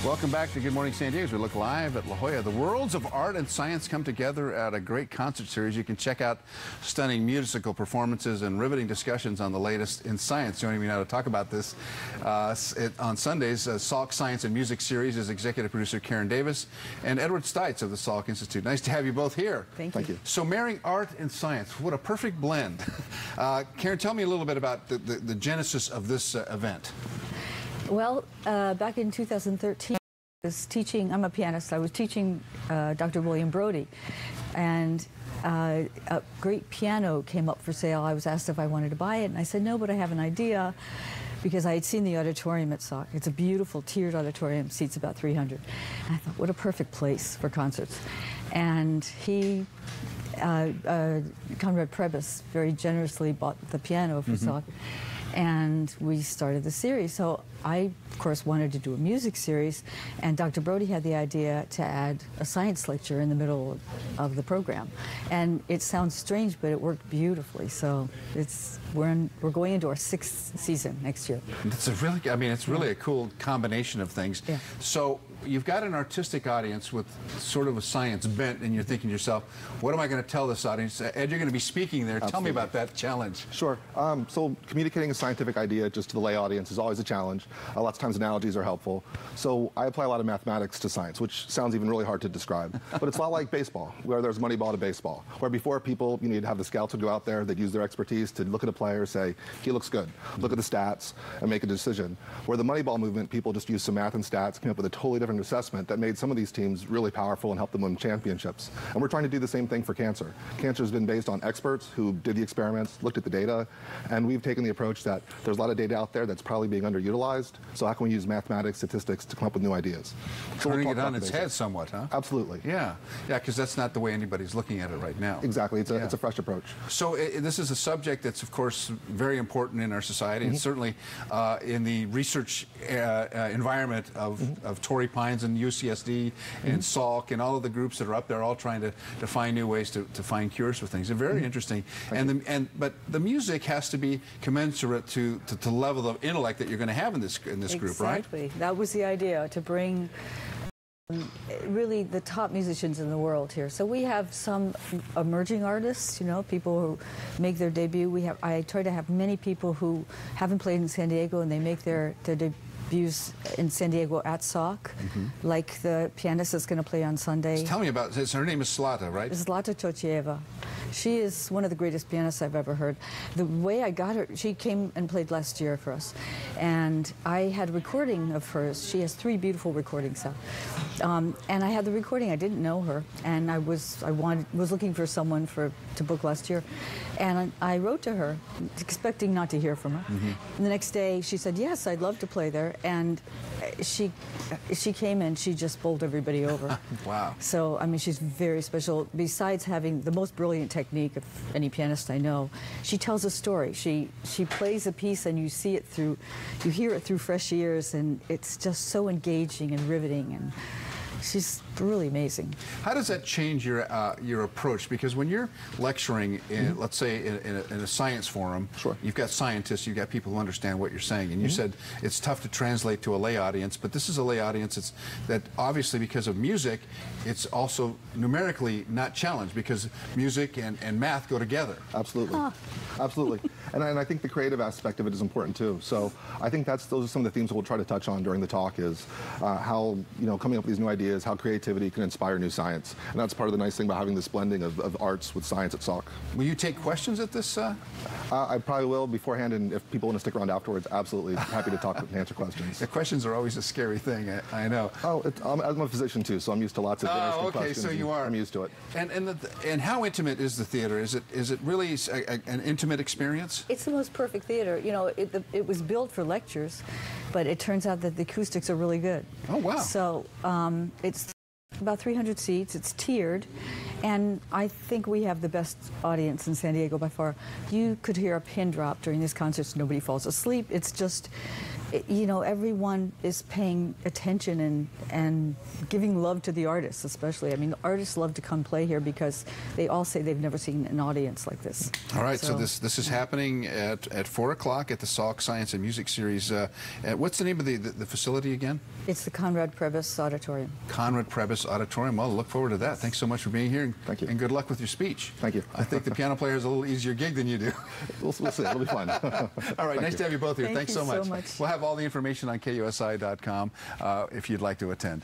Welcome back to Good Morning San Diego as we look live at La Jolla. The worlds of art and science come together at a great concert series. You can check out stunning musical performances and riveting discussions on the latest in science. Joining me now to talk about this on Sundays, Salk Science and Music Series is executive producer Karen Davis and Edward Stites of the Salk Institute. Nice to have you both here. Thank you. So marrying art and science, what a perfect blend. Karen, tell me a little bit about the genesis of this event. Well, back in 2013, I was teaching, I'm a pianist, I was teaching Dr. William Brody, and a great piano came up for sale. I was asked if I wanted to buy it, and I said no, but I have an idea, because I had seen the auditorium at Salk. It's a beautiful tiered auditorium, seats about 300. And I thought, what a perfect place for concerts. And he, Conrad Prebys, very generously bought the piano for Salk. And we started the series. So I, of course, wanted to do a music series, and Dr. Brody had the idea to add a science lecture in the middle of the program. And it sounds strange, but it worked beautifully. So we're going into our 6th season next year. It's a really, it's really a cool combination of things. Yeah. So you've got an artistic audience with sort of a science bent, and you're thinking to yourself, what am I going to tell this audience? Ed, you're going to be speaking there. Absolutely. Tell me about that challenge. Sure. So communicating a scientific idea just to the lay audience is always a challenge. Lots of times analogies are helpful. So I apply a lot of mathematics to science, which sounds even really hard to describe. But it's a lot like baseball, where there's Moneyball to baseball, where before people, you need to have the scouts would go out there, they'd use their expertise to look at a player, say, he looks good. Look at the stats and make a decision. Where the Moneyball movement, people just used some math and stats, came up with a totally different assessment that made some of these teams really powerful and helped them win championships. And we're trying to do the same thing for cancer. Cancer has been based on experts who did the experiments, looked at the data, and we've taken the approach that there's a lot of data out there that's probably being underutilized. So how can we use mathematics, statistics to come up with new ideas? So Turning it on its head somewhat, huh? Absolutely. Yeah, because that's not the way anybody's looking at it right now. Exactly. It's a fresh approach. So this is a subject that's, of course, very important in our society, and certainly in the research environment of Torrey Pines and UCSD and Salk and all of the groups that are up there, all trying to find new ways to find cures for things. They're very interesting. But the music has to be commensurate to the level of intellect that you're going to have in this group, right? Exactly. That was the idea, to bring really the top musicians in the world here. So we have some emerging artists, people who make their debut. I try to have many people who haven't played in San Diego, and they make their debuts in San Diego at Salk, like the pianist that's going to play on Sunday. Tell me about this. Her name is Zlata, right? Zlata Totjeva. She is one of the greatest pianists I've ever heard. The way I got her, she came and played last year for us, and I had a recording of hers. She has 3 beautiful recordings out. And I had the recording. I didn't know her, and I was looking for someone to book last year, and I wrote to her, expecting not to hear from her. And the next day, she said, "Yes, I'd love to play there," and she came in. She just bowled everybody over. Wow! So she's very special. Besides having the most brilliant technique of any pianist I know, she tells a story. She plays a piece, and you hear it through fresh ears, and it's just so engaging and riveting, and she's really amazing. How does that change your approach? Because when you're lecturing in, let's say, in a science forum, you've got scientists, you've got people who understand what you're saying, and you said it's tough to translate to a lay audience, but this is a lay audience that obviously, because of music, it's also numerically not challenged, because music and math go together. Absolutely. Absolutely. And I think the creative aspect of it is important too. So I think those are some of the themes we'll try to touch on during the talk, is how coming up with these new ideas, how creativity can inspire new science. And that's part of the nice thing about having this blending of arts with science at Salk. Will you take questions at this? I probably will beforehand, and if people want to stick around afterwards, absolutely happy to talk and answer questions. The questions are always a scary thing, I know. Oh, I'm a physician too, so I'm used to lots of interesting questions. So you are. I'm used to it. And how intimate is the theater? Is it really an intimate experience? It's the most perfect theater. It was built for lectures, but it turns out that the acoustics are really good. Oh, wow. So it's about 300 seats. It's tiered, and I think we have the best audience in San Diego by far. You could hear a pin drop during these concerts. Nobody falls asleep. It's just you know, everyone is paying attention and giving love to the artists, especially. I mean, artists love to come play here because they all say they've never seen an audience like this. All right, so this is happening at 4 o'clock at the Salk Science and Music Series. What's the name of the facility again? It's the Conrad Prebys Auditorium. Conrad Prebys Auditorium. Well, look forward to that. Thanks so much for being here. And, thank you. And good luck with your speech. Thank you. I think the piano player has a little easier gig than you do. We'll see. It'll be fun. All right, nice to have you both here. Thanks so much. We'll have all the information on KUSI.com if you'd like to attend.